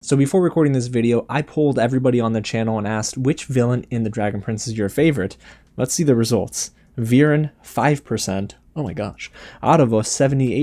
So before recording this video, I polled everybody on the channel and asked which villain in the Dragon Prince is your favorite. Let's see the results. Viren, 5%. Oh my gosh. Aaravos,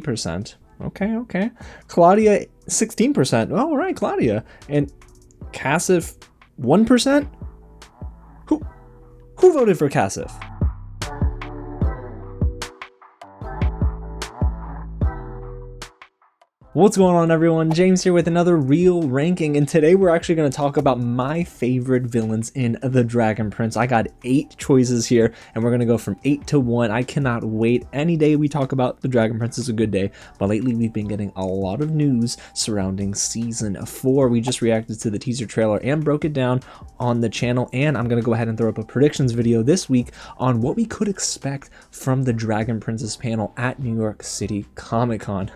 78%. Okay. Claudia, 16%. Oh, all right, Claudia. And Cassif, 1%? Who voted for Cassif? What's going on, everyone? James here with another real ranking, and today we're actually going to talk about my favorite villains in the Dragon Prince. I got 8 choices here, and we're going to go from 8 to 1. I cannot wait. Any day we talk about the Dragon Prince is a good day, but lately we've been getting a lot of news surrounding Season 4. We just reacted to the teaser trailer and broke it down on the channel, and I'm going to go ahead and throw up a predictions video this week on what we could expect from the Dragon Prince's panel at New York City Comic-Con.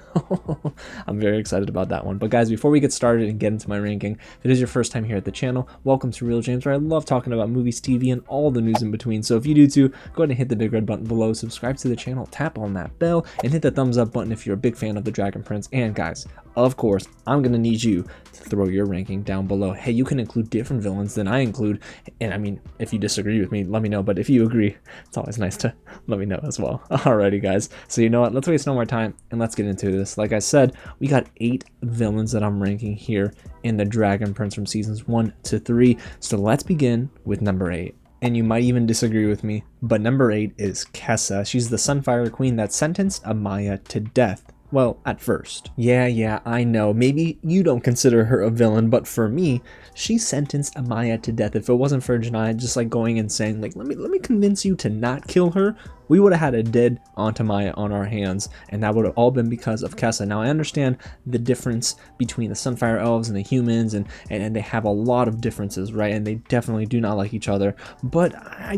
I'm very excited about that one. But guys, before we get started and get into my ranking, if it is your first time here at the channel, welcome to Real James, where I love talking about movies, TV, and all the news in between. So if you do too, go ahead and hit the big red button below, subscribe to the channel, tap on that bell, and hit the thumbs up button if you're a big fan of the Dragon Prince. And guys, of course, I'm gonna need you to throw your ranking down below. Hey, you can include different villains than I include, and I mean, if you disagree with me, let me know, but if you agree, it's always nice to let me know as well. Alrighty guys, so you know what, let's waste no more time and let's get into this. Like I said, we got 8 villains that I'm ranking here in the Dragon Prince from seasons 1 to 3, so let's begin with number 8. And you might even disagree with me, but number 8 is Kessa. She's the Sunfire Queen that sentenced Amaya to death. Well, at first. Yeah, I know. Maybe you don't consider her a villain, but for me, she sentenced Amaya to death. If it wasn't for Janai just like going and saying, like, let me convince you to not kill her, we would have had a dead Aunt Amaya on our hands, and that would have all been because of Kessa. Now, I understand the difference between the Sunfire Elves and the humans, and they have a lot of differences, right? And they definitely do not like each other. But I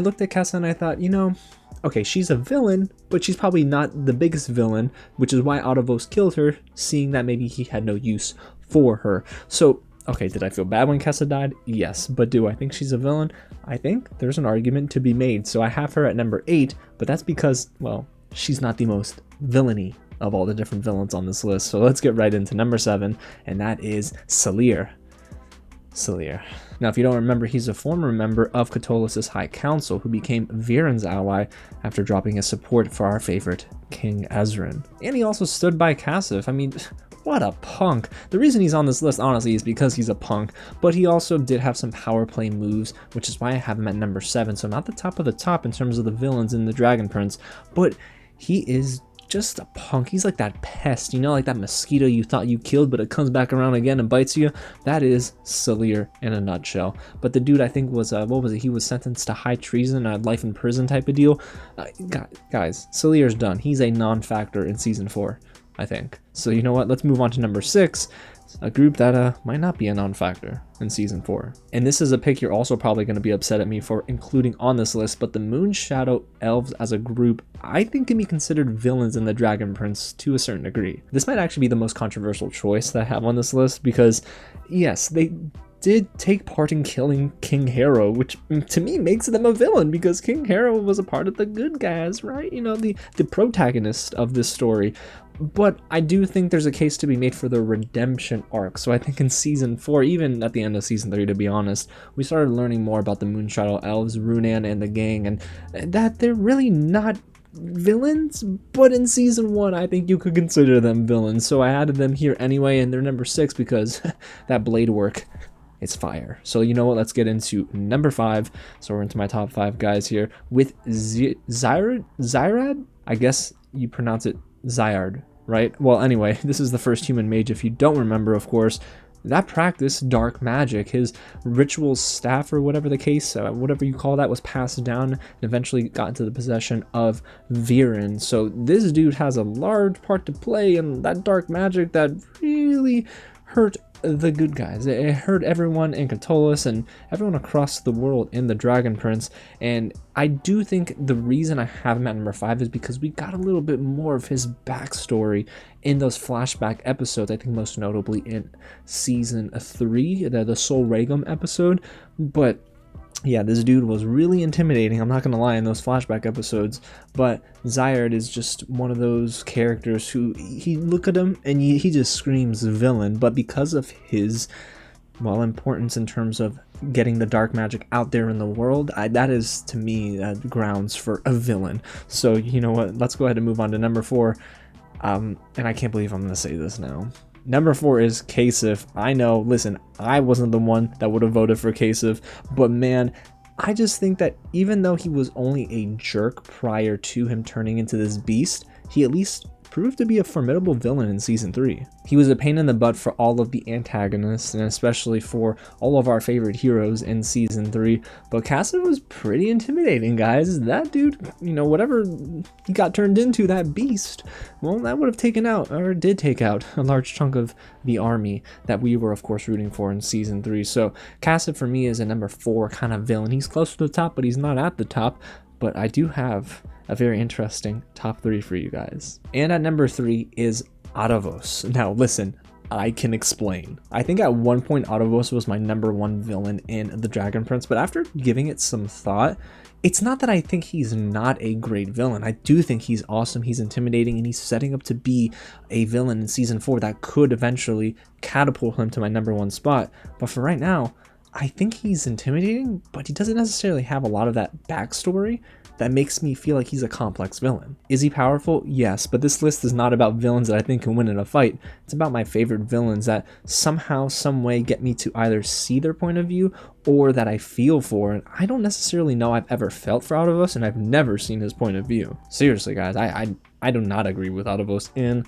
looked at Kessa and I thought, you know, okay, she's a villain, but she's probably not the biggest villain, which is why Aaravos killed her, seeing that maybe he had no use for her. So, okay, did I feel bad when Kessa died? Yes, but do I think she's a villain? I think there's an argument to be made. So I have her at number 8, but that's because, well, she's not the most villainy of all the different villains on this list. So let's get right into number 7, and that is Salir. Now, if you don't remember, he's a former member of Catullus' High Council who became Viren's ally after dropping his support for our favorite, King Ezran. And he also stood by Cassif. I mean, what a punk. The reason he's on this list, honestly, is because he's a punk, but he also did have some power play moves, which is why I have him at number 7. So not the top of the top in terms of the villains in the Dragon Prince, but he is just a punk. He's like that pest, you know, like that mosquito you thought you killed, but it comes back around again and bites you. That is Salir in a nutshell. But the dude, I think, was what was it? He was sentenced to high treason, life in prison type of deal. Guys, Salir's done. He's a non-factor in season 4, I think. So you know what? Let's move on to number 6. A group that might not be a non-factor in season 4. And this is a pick you're also probably going to be upset at me for including on this list, but the Moonshadow Elves as a group, I think, can be considered villains in the Dragon Prince to a certain degree. This might actually be the most controversial choice that I have on this list because, yes, they did take part in killing King Harrow, which to me makes them a villain because King Harrow was a part of the good guys, right? You know, the protagonist of this story. But I do think there's a case to be made for the redemption arc. So I think in season 4, even at the end of season 3, to be honest, we started learning more about the Moonshadow Elves, Runan, and the gang, and that they're really not villains, but in season 1 I think you could consider them villains. So I added them here anyway, and they're number 6 because that blade work, it's fire. So you know what, let's get into number 5. So we're into my top 5 guys here with Zyrad? I guess you pronounce it Zyard, right? Well, anyway, this is the first human mage, if you don't remember, of course, that practiced dark magic. His ritual staff, or whatever the case, whatever you call that, was passed down and eventually got into the possession of Viren. So this dude has a large part to play in that dark magic that really hurt the good guys. It hurt everyone in Catullus and everyone across the world in the Dragon Prince. And I do think the reason I have him at number 5 is because we got a little bit more of his backstory in those flashback episodes. I think most notably in season 3, the Sol Regum episode. But yeah, this dude was really intimidating, I'm not gonna lie, in those flashback episodes. But Zyard is just one of those characters who, he look at him and he just screams villain. But because of his, well, importance in terms of getting the dark magic out there in the world, that is, to me, grounds for a villain. So you know what, let's go ahead and move on to number 4. And I can't believe I'm gonna say this now. Number 4 is Kasif. I know, listen, I wasn't the one that would have voted for Kasif, but man, I just think that even though he was only a jerk prior to him turning into this beast, he at least proved to be a formidable villain in season 3. He was a pain in the butt for all of the antagonists, and especially for all of our favorite heroes in season 3. But Kasif was pretty intimidating, guys. That dude, you know, whatever he got turned into, that beast, well, that would have taken out, or did take out, a large chunk of the army that we were, of course, rooting for in season 3. So Kasif for me is a number 4 kind of villain. He's close to the top, but he's not at the top. But I do have a very interesting top 3 for you guys. And at number 3 is Aaravos. Now listen, I can explain. I think at one point Aaravos was my number 1 villain in The Dragon Prince, but after giving it some thought, it's not that I think he's not a great villain. I do think he's awesome, he's intimidating, and he's setting up to be a villain in season 4 that could eventually catapult him to my number 1 spot. But for right now, I think he's intimidating, but he doesn't necessarily have a lot of that backstory that makes me feel like he's a complex villain. Is he powerful? Yes, but this list is not about villains that I think can win in a fight. It's about my favorite villains that somehow, some way get me to either see their point of view or that I feel for, and I don't necessarily know I've ever felt for Aaravos, and I've never seen his point of view. Seriously, guys, I do not agree with Aaravos in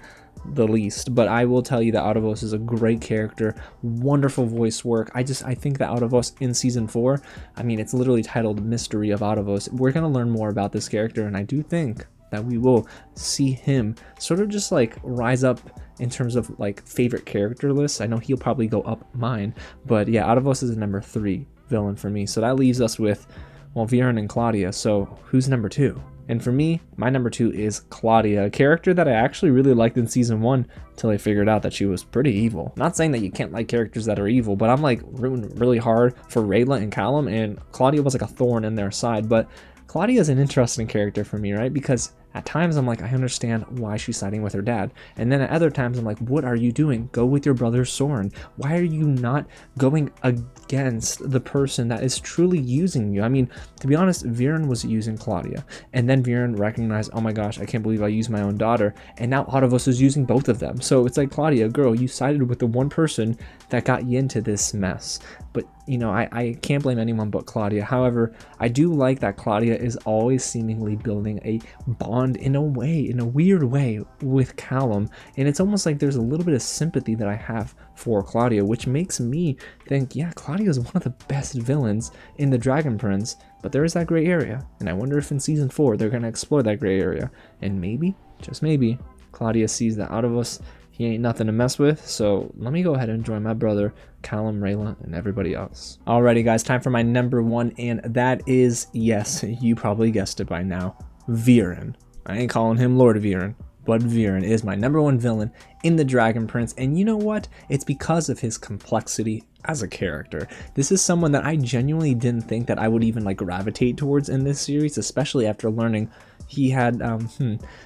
the least, but I will tell you that Aaravos is a great character, wonderful voice work. I think that Aaravos in season 4, I mean, it's literally titled Mystery of Aaravos. We're going to learn more about this character, and I do think that we will see him sort of just like rise up in terms of like favorite character lists. I know he'll probably go up mine, but yeah, Aaravos is a number 3 villain for me. So that leaves us with, well, Viren and Claudia. So who's number 2? And for me, my number 2 is Claudia, a character that I actually really liked in season 1 until I figured out that she was pretty evil. Not saying that you can't like characters that are evil, but I'm like rooting really hard for Rayla and Callum, and Claudia was like a thorn in their side. But Claudia is an interesting character for me, right? Because at times I'm like, I understand why she's siding with her dad. And then at other times I'm like, what are you doing? Go with your brother Soren. Why are you not going against the person that is truly using you? I mean, to be honest, Viren was using Claudia. And then Viren recognized, oh my gosh, I can't believe I used my own daughter. And now Aaravos is using both of them. So it's like, Claudia, girl, you sided with the one person that got you into this mess. But, you know, I can't blame anyone but Claudia. However, I do like that Claudia is always seemingly building a bond in a way, in a weird way, with Callum. And it's almost like there's a little bit of sympathy that I have for Claudia, which makes me think, yeah, Claudia is one of the best villains in The Dragon Prince. But there is that gray area. And I wonder if in season 4 they're going to explore that gray area. And maybe, just maybe, Claudia sees that Aaravos, he ain't nothing to mess with, so let me go ahead and join my brother, Callum, Rayla, and everybody else. Alrighty guys, time for my number 1, and that is, yes, you probably guessed it by now, Viren. I ain't calling him Lord Viren, but Viren is my number 1 villain in The Dragon Prince, and you know what? It's because of his complexity as a character. This is someone that I genuinely didn't think that I would even like gravitate towards in this series, especially after learning he had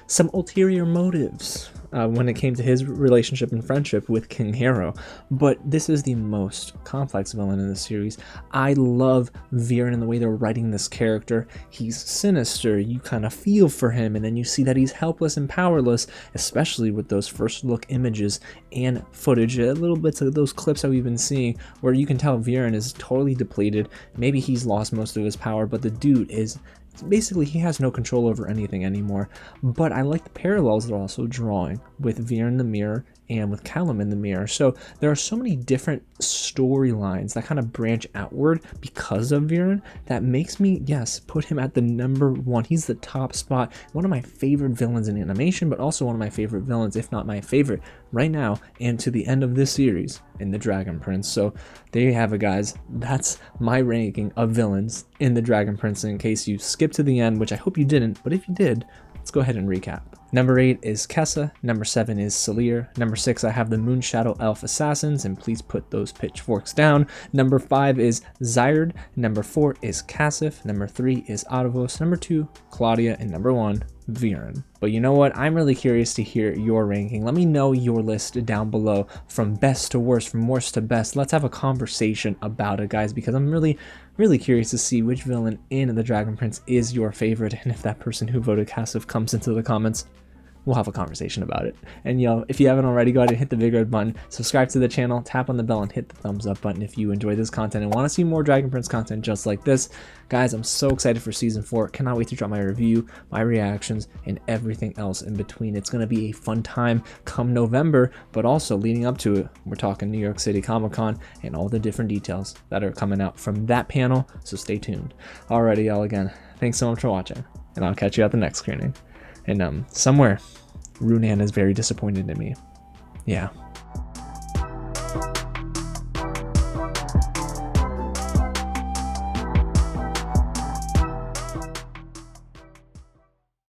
some ulterior motives when it came to his relationship and friendship with King Harrow. But this is the most complex villain in the series. I love Viren and the way they're writing this character. He's sinister, you kind of feel for him, and then you see that he's helpless and powerless, especially with those first look images and footage, little bits of those clips that we've been seeing where you can tell Viren is totally depleted. Maybe he's lost most of his power, but the dude is basically, he has no control over anything anymore. But I like the parallels they're also drawing with Viren in the mirror and with Callum in the mirror. So there are so many different storylines that kind of branch outward because of Viren that makes me, yes, put him at the number 1. He's the top spot. One of my favorite villains in animation, but also one of my favorite villains, if not my favorite, right now and to the end of this series in The Dragon Prince. So there you have it, guys. That's my ranking of villains in The Dragon Prince. In case you skipped to the end, which I hope you didn't, but if you did, let's go ahead and recap. Number 8 is Kessa. Number 7 is Salir. Number 6, I have the Moonshadow Elf Assassins, and please put those pitchforks down. Number 5 is Zyard. Number 4 is Cassif. Number 3 is Aaravos. Number 2, Claudia. And number 1, Viren. But you know what? I'm really curious to hear your ranking. Let me know your list down below from best to worst, from worst to best. Let's have a conversation about it, guys, because I'm really curious to see which villain in the Dragon Prince is your favorite, and if that person who voted Cassif comes into the comments, we'll have a conversation about it. And yo, if you haven't already, go ahead and hit the big red button, subscribe to the channel, tap on the bell, and hit the thumbs up button if you enjoy this content and want to see more Dragon Prince content just like this. Guys, I'm so excited for season 4. Cannot wait to drop my review, my reactions, and everything else in between. It's going to be a fun time come November, but also leading up to it, we're talking New York City Comic-Con and all the different details that are coming out from that panel, so stay tuned. Alrighty, y'all, again, thanks so much for watching, and I'll catch you at the next screening. And somewhere, Runan is very disappointed in me. Yeah.